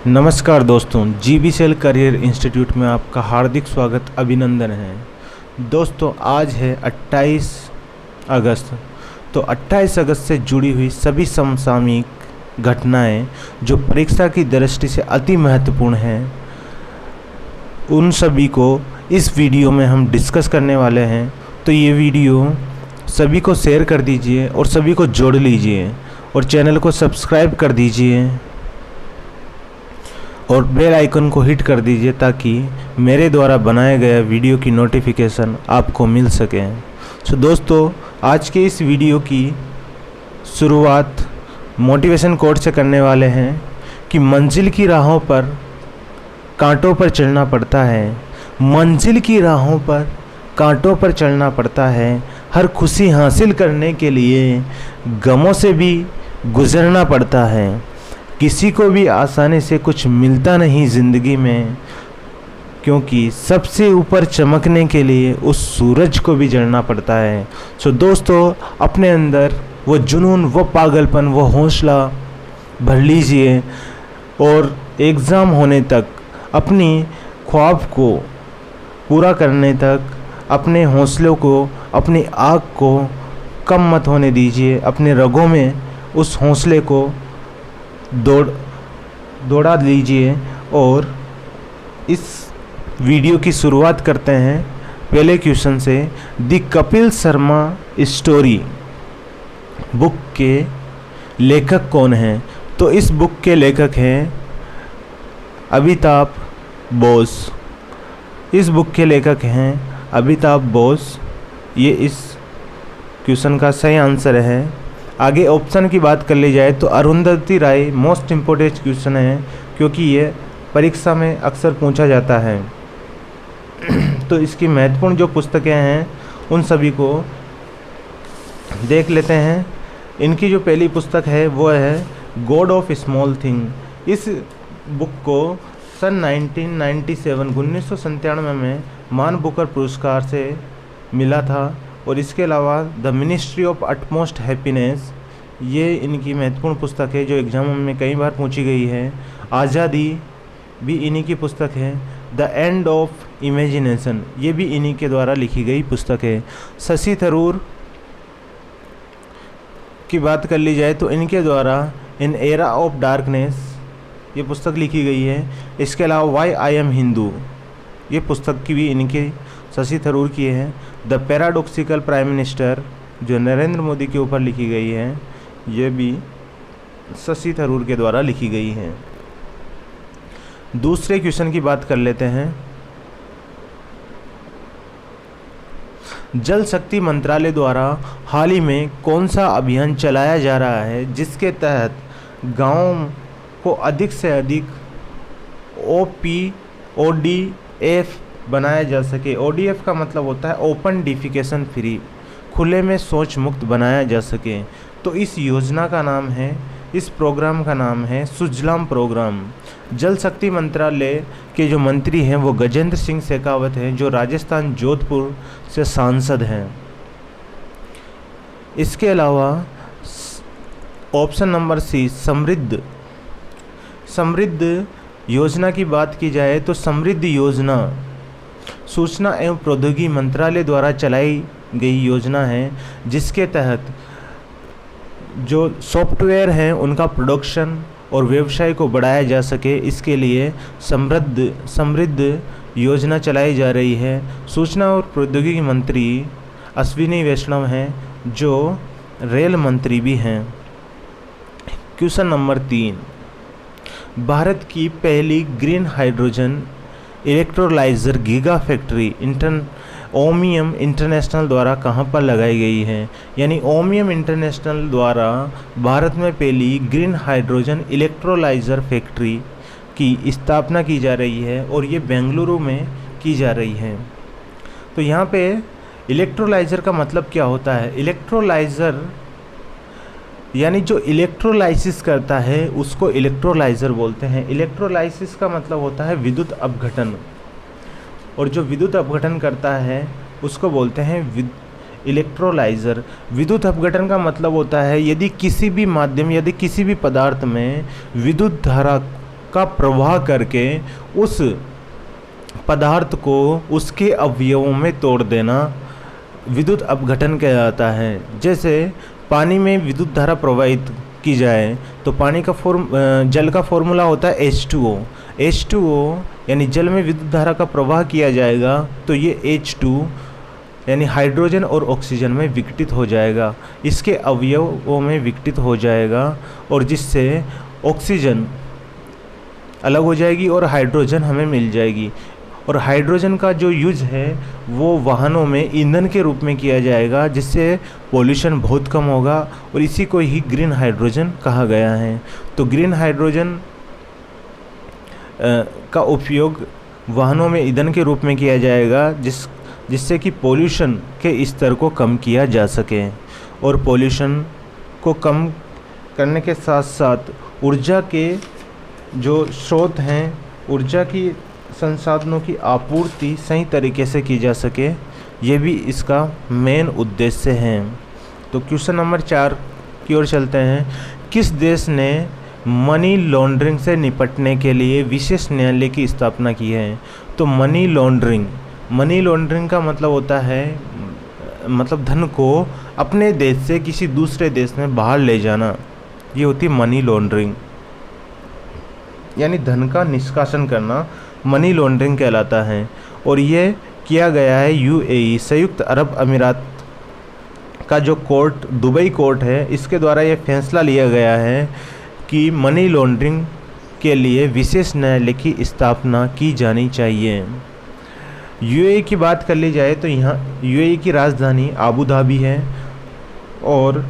नमस्कार दोस्तों, जीबीसीएल career institute में आपका हार्दिक स्वागत अभिनंदन है। दोस्तों आज है 28 अगस्त। तो 28 अगस्त से जुड़ी हुई सभी समसामयिक घटनाएं जो परीक्षा की दृष्टि से अति महत्वपूर्ण हैं, उन सभी को इस वीडियो में हम डिस्कस करने वाले हैं। तो ये वीडियो सभी को शेयर कर दीजिए और सभी को जोड़ लीजिए और चैनल को सब्सक्राइब कर दीजिए और बेल आइकन को हिट कर दीजिए ताकि मेरे द्वारा बनाया गया वीडियो की नोटिफिकेशन आपको मिल सके। सो दोस्तों, आज के इस वीडियो की शुरुआत मोटिवेशन कोट से करने वाले हैं कि मंजिल की राहों पर कांटों पर चलना पड़ता है। मंजिल की राहों पर कांटों पर चलना पड़ता है। हर खुशी हासिल करने के लिए गमों से भी गुजरना पड़ता है। किसी को भी आसानी से कुछ मिलता नहीं ज़िंदगी में, क्योंकि सबसे ऊपर चमकने के लिए उस सूरज को भी जलना पड़ता है। सो दोस्तों, अपने अंदर वो जुनून, वो पागलपन, वो हौसला भर लीजिए और एग्ज़ाम होने तक अपनी ख्वाब को पूरा करने तक अपने हौसलों को, अपनी आग को कम मत होने दीजिए। अपने रगों में उस हौसले को दौड़ा लीजिए। और इस वीडियो की शुरुआत करते हैं पहले क्वेश्चन से। The Kapil Sharma story book के लेखक कौन हैं? तो इस बुक के लेखक हैं अमिताभ बोस। इस बुक के लेखक हैं अमिताभ बोस। ये इस क्वेश्चन का सही आंसर है। आगे ऑप्शन की बात कर ली जाए तो अरुंधति राय मोस्ट इम्पोर्टेंट क्वेश्चन है, क्योंकि ये परीक्षा में अक्सर पूछा जाता है। तो इसकी महत्वपूर्ण जो पुस्तकें हैं उन सभी को देख लेते हैं। इनकी जो पहली पुस्तक है वो है गॉड ऑफ स्मॉल थिंग। इस बुक को सन 1997 में मान बुकर पुरस्कार से मिला था। और इसके अलावा the ministry of utmost happiness, ये इनकी महत्वपूर्ण पुस्तक है जो एग्जाम में कई बार पूछी गई है। आज़ादी भी इन्हीं की पुस्तक है। द एंड ऑफ इमेजिनेशन, ये भी इन्हीं के द्वारा लिखी गई पुस्तक है। शशि थरूर की बात कर ली जाए तो इनके द्वारा इन एरा ऑफ डार्कनेस ये पुस्तक लिखी गई है। इसके अलावा वाई आई एम हिंदू, ये पुस्तक की भी इनकी शशि थरूर की है। द पैराडॉक्सिकल प्राइम मिनिस्टर, जो नरेंद्र मोदी के ऊपर लिखी गई है, ये भी शशि थरूर के द्वारा लिखी गई है। दूसरे क्वेश्चन की बात कर लेते हैं। जल शक्ति मंत्रालय द्वारा हाल ही में कौन सा अभियान चलाया जा रहा है जिसके तहत गाँव को अधिक से अधिक ODF बनाया जा सके? ODF का मतलब होता है ओपन डिफिकेशन फ्री, खुले में शौच मुक्त बनाया जा सके। तो इस योजना का नाम है, इस प्रोग्राम का नाम है सुजलाम प्रोग्राम। जल शक्ति मंत्रालय के जो मंत्री हैं वो गजेंद्र सिंह शेखावत हैं, जो राजस्थान जोधपुर से सांसद हैं। इसके अलावा ऑप्शन नंबर सी, समृद्ध योजना की बात की जाए तो समृद्ध योजना सूचना एवं प्रौद्योगिकी मंत्रालय द्वारा चलाई गई योजना है, जिसके तहत जो सॉफ्टवेयर हैं उनका प्रोडक्शन और व्यवसाय को बढ़ाया जा सके, इसके लिए समृद्ध योजना चलाई जा रही है। सूचना और प्रौद्योगिकी मंत्री अश्विनी वैष्णव हैं, जो रेल मंत्री भी हैं। क्वेश्चन नंबर 3, भारत की पहली green hydrogen electrolyser giga factory Ohmium international द्वारा कहाँ पर लगाई गई है? यानी ओमियम इंटरनेशनल द्वारा भारत में पहली ग्रीन हाइड्रोजन इलेक्ट्रोलाइज़र फैक्ट्री की स्थापना की जा रही है और ये बेंगलुरु में की जा रही है। तो यहाँ पे इलेक्ट्रोलाइज़र का मतलब क्या होता है? इलेक्ट्रोलाइज़र यानी जो इलेक्ट्रोलाइसिस करता है उसको इलेक्ट्रोलाइज़र बोलते हैं। इलेक्ट्रोलाइसिस का मतलब होता है विद्युत अपघटन, और जो विद्युत अपघटन करता है उसको बोलते हैं इलेक्ट्रोलाइज़र। विद्युत अपघटन का मतलब होता है यदि किसी भी माध्यम, यदि किसी भी पदार्थ में विद्युत धारा का प्रवाह करके उस पदार्थ को उसके अवयवों में तोड़ देना विद्युत अपघटन कहलाता है। जैसे पानी में विद्युत धारा प्रवाहित की जाए तो पानी का जल का फॉर्मूला होता है H2O। H2O यानी जल में विद्युत धारा का प्रवाह किया जाएगा तो ये H2 यानी हाइड्रोजन और ऑक्सीजन में विघटित हो जाएगा, इसके अवयवों में विघटित हो जाएगा, और जिससे ऑक्सीजन अलग हो जाएगी और हाइड्रोजन हमें मिल जाएगी। और हाइड्रोजन का जो यूज है वो वाहनों में ईंधन के रूप में किया जाएगा, जिससे पोल्यूशन बहुत कम होगा, और इसी को ही ग्रीन हाइड्रोजन कहा गया है। तो ग्रीन हाइड्रोजन का उपयोग वाहनों में ईंधन के रूप में किया जाएगा, जिससे कि पोल्यूशन के स्तर को कम किया जा सके। और पोल्यूशन को कम करने के साथ साथ ऊर्जा के जो स्रोत हैं, ऊर्जा की संसाधनों की आपूर्ति सही तरीके से की जा सके, ये भी इसका मेन उद्देश्य है। तो क्वेश्चन नंबर 4 की ओर चलते हैं। किस देश ने मनी लॉन्ड्रिंग से निपटने के लिए विशेष न्यायालय की स्थापना की है? तो मनी लॉन्ड्रिंग का मतलब होता है, मतलब धन को अपने देश से किसी दूसरे देश में बाहर ले जाना, ये होती मनी लॉन्ड्रिंग, यानी धन का निष्कासन करना मनी लॉन्ड्रिंग कहलाता है। और ये किया गया है UAE संयुक्त अरब अमीरात का जो कोर्ट, दुबई कोर्ट है, इसके द्वारा ये फैसला लिया गया है कि मनी लॉन्ड्रिंग के लिए विशेष न्यायालय की स्थापना की जानी चाहिए। UAE की बात कर ली जाए तो यहाँ UAE की राजधानी आबू धाबी है, और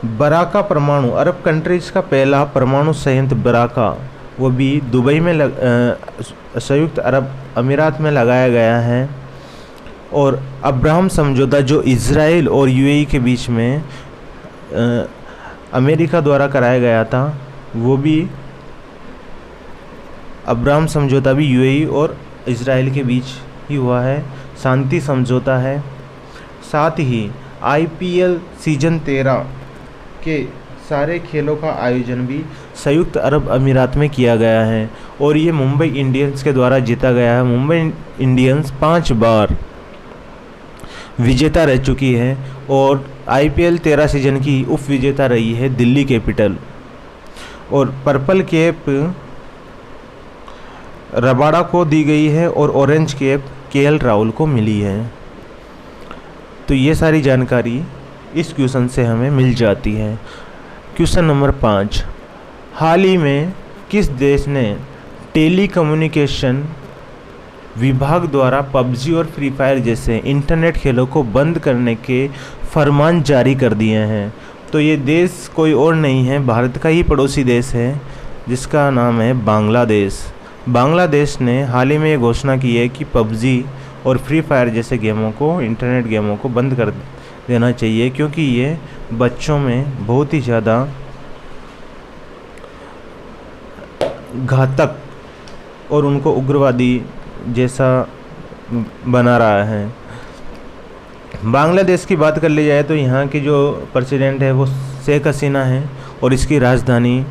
बराका परमाणु, अरब कंट्रीज़ का पहला परमाणु संयंत्र बराका, वो भी दुबई में संयुक्त अरब अमीरात में लगाया गया है। और अब्राहम समझौता जो इज़राइल और UAE के बीच में अमेरिका द्वारा कराया गया था, वो भी अब्राहम समझौता भी UAE और इज़राइल के बीच ही हुआ है, शांति समझौता है। साथ ही IPL सीजन 13 के सारे खेलों का आयोजन भी संयुक्त अरब अमीरात में किया गया है, और ये मुंबई इंडियंस के द्वारा जीता गया है। मुंबई इंडियंस 5 बार विजेता रह चुकी है, और IPL 13 सीजन की उप विजेता रही है दिल्ली कैपिटल। और पर्पल कैप रबाड़ा को दी गई है, और ऑरेंज कैप KL राहुल को मिली है। तो ये सारी जानकारी इस क्वेश्चन से हमें मिल जाती है। क्वेश्चन नंबर 5, हाल ही में किस देश ने टेलीकम्युनिकेशन विभाग द्वारा PUBG और फ्री फायर जैसे इंटरनेट खेलों को बंद करने के फरमान जारी कर दिए हैं? तो ये देश कोई और नहीं है, भारत का ही पड़ोसी देश है, जिसका नाम है बांग्लादेश। बांग्लादेश ने हाल ही में ये घोषणा की है कि PUBG और फ्री फायर जैसे गेमों को, इंटरनेट गेमों को बंद कर देना चाहिए, क्योंकि ये बच्चों में बहुत ही ज़्यादा घातक और उनको उग्रवादी जैसा बना रहा है। बांग्लादेश की बात कर ली जाए तो यहाँ की जो प्रेसिडेंट है वो शेख हसीना है, और इसकी राजधानी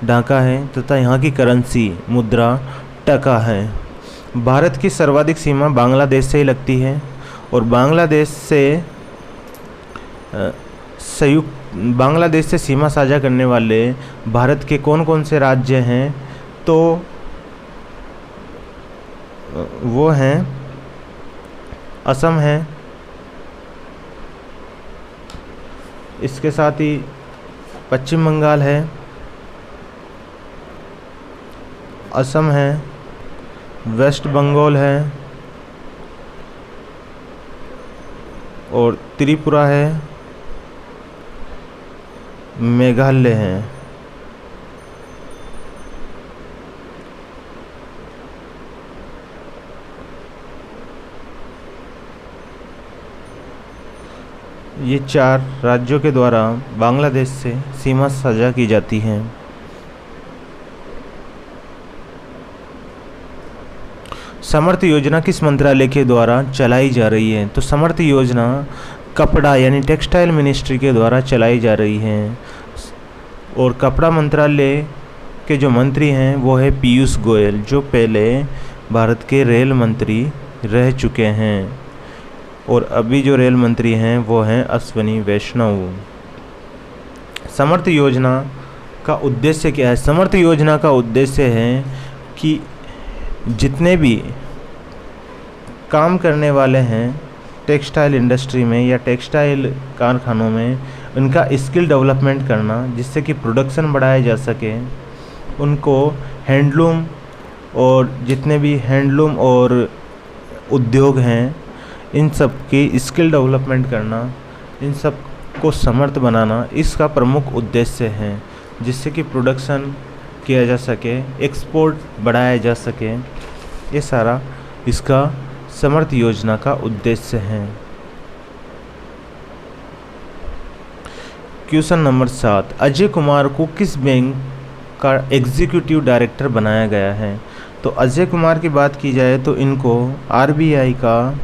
ढाका है, तथा यहाँ की करेंसी मुद्रा टका है। भारत की सर्वाधिक सीमा बांग्लादेश से ही लगती है, और बांग्लादेश से सीमा साझा करने वाले भारत के कौन कौन से राज्य हैं? तो वो हैं असम है, इसके साथ ही पश्चिम बंगाल है, असम है, वेस्ट बंगाल है, और त्रिपुरा है, मेघालय है। ये 4 राज्यों के द्वारा बांग्लादेश से सीमा साझा की जाती है। समर्थ योजना किस मंत्रालय के द्वारा चलाई जा रही है? तो समर्थ योजना कपड़ा यानी टेक्सटाइल मिनिस्ट्री के द्वारा चलाई जा रही है। और कपड़ा मंत्रालय के जो मंत्री हैं वो है पीयूष गोयल, जो पहले भारत के रेल मंत्री रह चुके हैं। और अभी जो रेल मंत्री हैं वो हैं अश्विनी वैष्णव। समर्थ योजना का उद्देश्य क्या है? समर्थ योजना का उद्देश्य है कि जितने भी काम करने वाले हैं टेक्सटाइल इंडस्ट्री में या टेक्सटाइल कारखानों में, उनका स्किल डेवलपमेंट करना, जिससे कि प्रोडक्शन बढ़ाया जा सके। उनको हैंडलूम और जितने भी हैंडलूम और उद्योग हैं इन सब की स्किल डेवलपमेंट करना, इन सब को समर्थ बनाना इसका प्रमुख उद्देश्य है, जिससे कि प्रोडक्शन किया जा सके, एक्सपोर्ट बढ़ाया जा सके। ये सारा इसका समर्थ योजना का उद्देश्य है। क्वेश्चन नंबर 7, अजय कुमार को किस बैंक का एग्जीक्यूटिव डायरेक्टर बनाया गया है? तो अजय कुमार की बात की जाए तो इनको आरबीआई का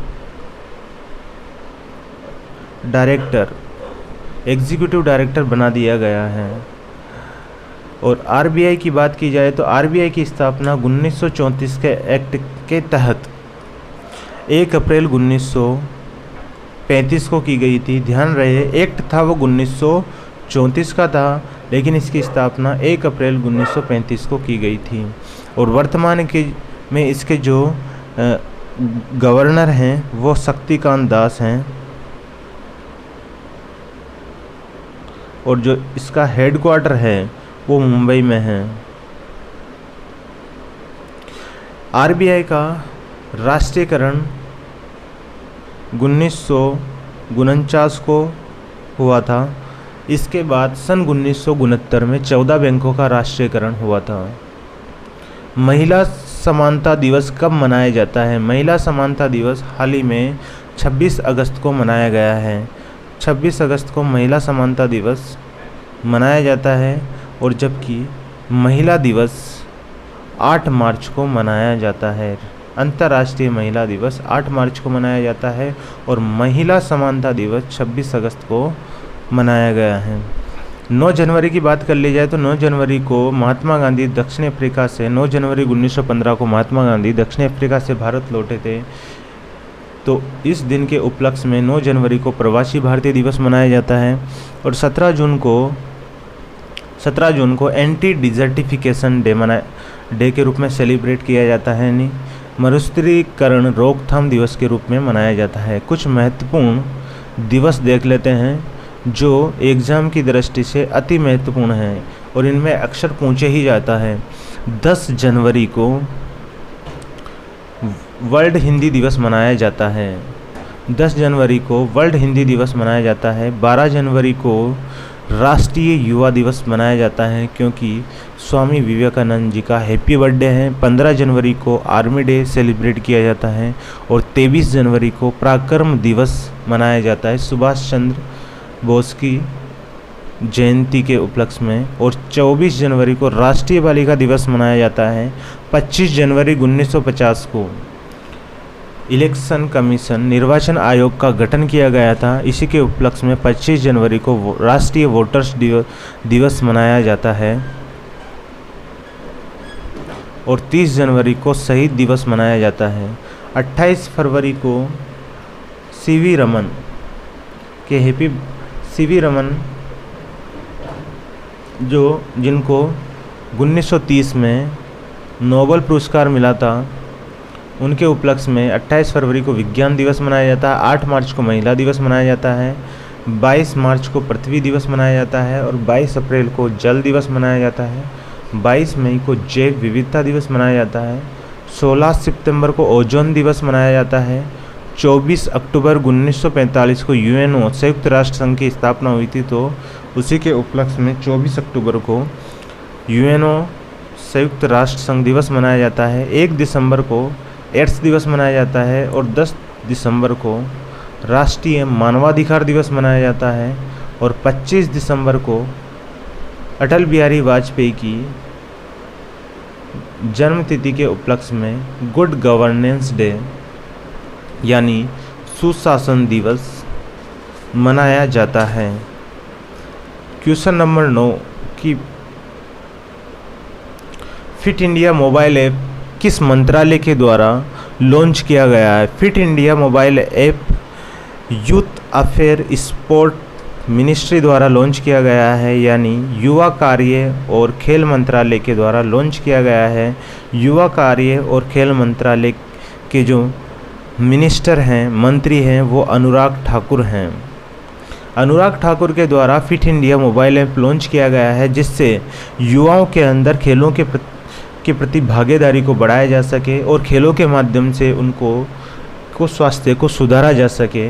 डायरेक्टर, एग्जीक्यूटिव डायरेक्टर बना दिया गया है। और आरबीआई की बात की जाए तो आरबीआई की स्थापना 1934 के एक्ट के तहत 1 अप्रैल 1935 को की गई थी। ध्यान रहे, एक्ट था वो 1934 का था, लेकिन इसकी स्थापना 1 अप्रैल 1935 को की गई थी। और वर्तमान के में इसके जो गवर्नर हैं वो शक्तिकांत दास हैं। और जो इसका हेडक्वार्टर है वो मुंबई में है। आरबीआई का राष्ट्रीयकरण 1949 को हुआ था। इसके बाद सन 1969 में 14 बैंकों का राष्ट्रीयकरण हुआ था। महिला समानता दिवस कब मनाया जाता है? महिला समानता दिवस हाल ही में 26 अगस्त को मनाया गया है। 26 अगस्त को महिला समानता दिवस मनाया जाता है, और जबकि महिला दिवस 8 मार्च को मनाया जाता है। अंतर्राष्ट्रीय महिला दिवस 8 मार्च को मनाया जाता है और महिला समानता दिवस 26 अगस्त को मनाया गया है। 9 जनवरी की बात कर ली जाए तो 9 जनवरी को महात्मा गांधी दक्षिण अफ्रीका से 9 जनवरी 1915 को महात्मा गांधी दक्षिण अफ्रीका से भारत लौटे थे। तो इस दिन के उपलक्ष्य में 9 जनवरी को प्रवासी भारतीय दिवस मनाया जाता है। और 17 जून को एंटी डिजर्टिफिकेशन डे के रूप में सेलिब्रेट किया जाता है। यानी मरुस्थलीकरण रोकथाम दिवस के रूप में मनाया जाता है। कुछ महत्वपूर्ण दिवस देख लेते हैं जो एग्ज़ाम की दृष्टि से अति महत्वपूर्ण हैं और इनमें अक्सर पूछे ही जाता है। 10 जनवरी को वर्ल्ड हिंदी दिवस मनाया जाता है। 10 जनवरी को वर्ल्ड हिंदी दिवस मनाया जाता है। 12 जनवरी को राष्ट्रीय युवा दिवस मनाया जाता है क्योंकि स्वामी विवेकानंद जी का हैप्पी बर्थडे है। 15 जनवरी को आर्मी डे सेलिब्रेट किया जाता है और 23 जनवरी को पराक्रम दिवस मनाया जाता है सुभाष चंद्र बोस की जयंती के उपलक्ष्य में। और 24 जनवरी को राष्ट्रीय बालिका दिवस मनाया जाता है। 25 जनवरी 1950 को इलेक्शन कमीशन निर्वाचन आयोग का गठन किया गया था। इसी के उपलक्ष्य में 25 जनवरी को राष्ट्रीय वोटर्स दिवस मनाया जाता है और 30 जनवरी को शहीद दिवस मनाया जाता है। 28 फरवरी को सीवी रमन जिनको 1930 में नोबेल पुरस्कार मिला था, उनके उपलक्ष्य में 28 फरवरी को विज्ञान दिवस मनाया जाता है। 8 मार्च को महिला दिवस मनाया जाता है। 22 मार्च को पृथ्वी दिवस मनाया जाता है और 22 अप्रैल को जल दिवस मनाया जाता है। 22 मई को जैव विविधता दिवस मनाया जाता है। 16 सितंबर को ओजोन दिवस मनाया जाता है। 24 अक्टूबर 1945 को यूएनओ संयुक्त राष्ट्र संघ की स्थापना हुई थी, तो उसी के उपलक्ष्य में 24 अक्टूबर को यूएनओ संयुक्त राष्ट्र संघ दिवस मनाया जाता है। 1 दिसंबर को एड्स दिवस मनाया जाता है और 10 दिसंबर को राष्ट्रीय मानवाधिकार दिवस मनाया जाता है और 25 दिसंबर को अटल बिहारी वाजपेयी की जन्मतिथि के उपलक्ष्य में गुड गवर्नेंस डे यानी सुशासन दिवस मनाया जाता है। क्वेश्चन नंबर 9, कि फिट इंडिया मोबाइल ऐप किस मंत्रालय के द्वारा लॉन्च किया गया है। Fit India mobile app youth affair sport ministry द्वारा लॉन्च किया गया है, यानी युवा कार्य और खेल मंत्रालय के द्वारा लॉन्च किया गया है। युवा कार्य और खेल मंत्रालय के जो मिनिस्टर हैं, मंत्री हैं, वो अनुराग ठाकुर हैं। अनुराग ठाकुर के द्वारा fit India mobile app launch किया गया है, जिससे युवाओं के अंदर खेलों के प्रति भागीदारी को बढ़ाया जा सके और खेलों के माध्यम से उनको स्वास्थ्य को सुधारा जा सके।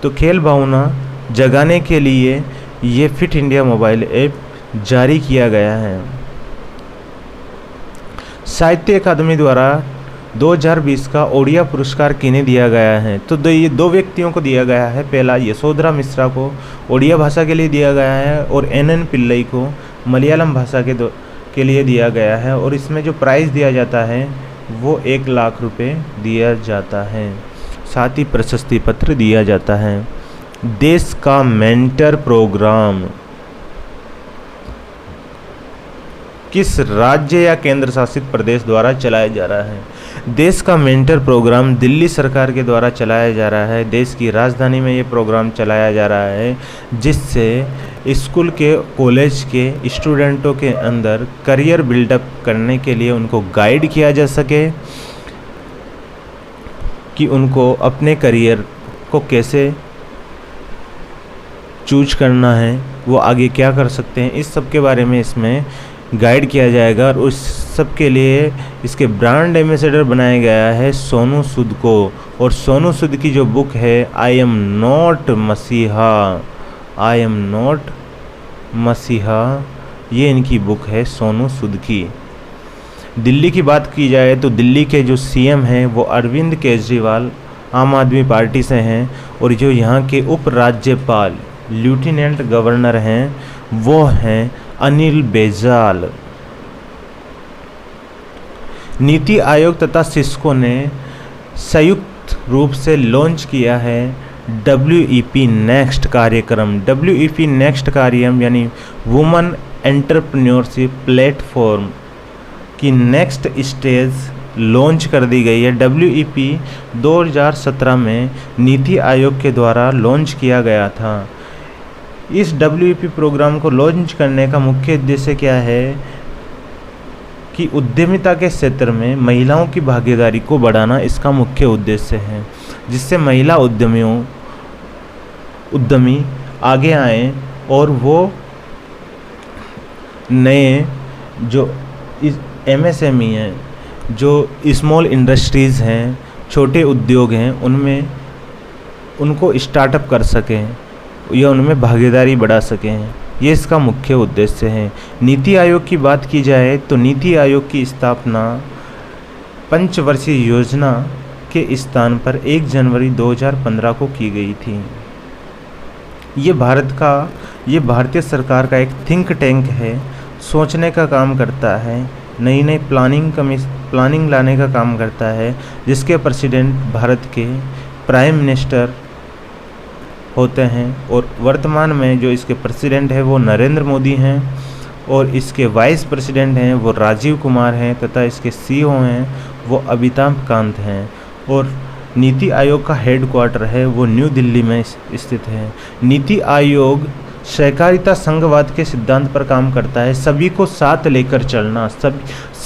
तो खेल भावना जगाने के लिए ये फिट इंडिया मोबाइल ऐप जारी किया गया है। साहित्य अकादमी द्वारा 2020 का ओडिया पुरस्कार किन्हें दिया गया है। तो ये दो व्यक्तियों को दिया गया है। पहला यशोधरा मिश्रा को ओडिया भाषा के लिए दिया गया है और NN पिल्लई को मलयालम भाषा के लिए दिया गया है। और इसमें जो प्राइज़ दिया जाता है वो 1 लाख रुपए दिया जाता है, साथ ही प्रशस्ति पत्र दिया जाता है। देश का मेंटर प्रोग्राम किस राज्य या केंद्र शासित प्रदेश द्वारा चलाया जा रहा है। देश का मेंटर प्रोग्राम दिल्ली सरकार के द्वारा चलाया जा रहा है। देश की राजधानी में ये प्रोग्राम चलाया जा रहा है, जिससे स्कूल के कॉलेज के स्टूडेंटों के अंदर करियर बिल्डअप करने के लिए उनको गाइड किया जा सके कि उनको अपने करियर को कैसे चूज करना है, वो आगे क्या कर सकते हैं, इस सब के बारे में इसमें गाइड किया जाएगा। और उस सब के लिए इसके ब्रांड एम्बेसडर बनाया गया है सोनू सूद को। और सोनू सूद की जो बुक है आई एम नॉट मसीहा, ये इनकी बुक है सोनू सूद की। दिल्ली की बात की जाए तो दिल्ली के जो CM हैं वो अरविंद केजरीवाल आम आदमी पार्टी से हैं, और जो यहाँ के उपराज्यपाल लेफ्टिनेंट गवर्नर हैं वो हैं अनिल बैजल। नीति आयोग तथा सिस्को ने संयुक्त रूप से लॉन्च किया है WEP नेक्स्ट कार्यक्रम। WEP नेक्स्ट कार्यक्रम यानी वुमेन एंटरप्रेन्योरशिप प्लेटफॉर्म की नेक्स्ट स्टेज लॉन्च कर दी गई है। WEP 2017 में नीति आयोग के द्वारा लॉन्च किया गया था। इस WEP प्रोग्राम को लॉन्च करने का मुख्य उद्देश्य क्या है कि उद्यमिता के क्षेत्र में महिलाओं की भागीदारी को बढ़ाना इसका मुख्य उद्देश्य है, जिससे महिला उद्यमी आगे आएँ और वो नए जो MSME हैं, जो स्मॉल इंडस्ट्रीज़ हैं, छोटे उद्योग हैं, उनमें उनको स्टार्टअप कर सकें या उनमें भागीदारी बढ़ा सकें। ये इसका मुख्य उद्देश्य है। नीति आयोग की बात की जाए तो नीति आयोग की स्थापना पंचवर्षीय योजना के स्थान पर 1 जनवरी 2015 को की गई थी। ये भारतीय सरकार का एक थिंक टैंक है, सोचने का काम करता है, नई नई प्लानिंग लाने का काम करता है, जिसके प्रेसिडेंट भारत के प्राइम मिनिस्टर होते हैं। और वर्तमान में जो इसके प्रेसिडेंट है वो नरेंद्र मोदी हैं, और इसके वाइस प्रेसिडेंट हैं वो राजीव कुमार हैं, तथा इसके CEO हैं वो अमिताभ कांत हैं। और नीति आयोग का हेडक्वार्टर है वो न्यू दिल्ली में स्थित है। नीति आयोग सहकारिता संघवाद के सिद्धांत पर काम करता है, सभी को साथ लेकर चलना,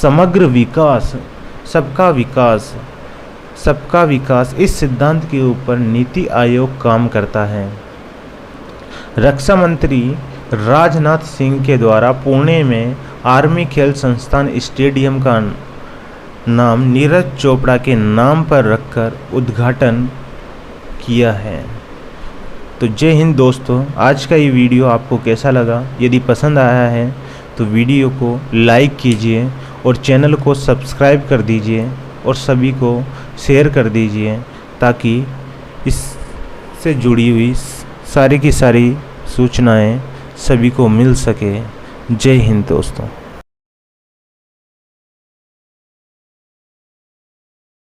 समग्र विकास, सबका विकास, इस सिद्धांत के ऊपर नीति आयोग काम करता है। रक्षा मंत्री राजनाथ सिंह के द्वारा पुणे में आर्मी खेल संस्थान स्टेडियम का नाम नीरज चोपड़ा के नाम पर रखकर उद्घाटन किया है। तो जय हिंद दोस्तों, आज का ये वीडियो आपको कैसा लगा? यदि पसंद आया है तो वीडियो को लाइक कीजिए और चैनल को सब्सक्राइब कर दीजिए और सभी को शेयर कर दीजिए, ताकि इससे जुड़ी हुई सारी की सारी सूचनाएं सभी को मिल सके। जय हिंद दोस्तों।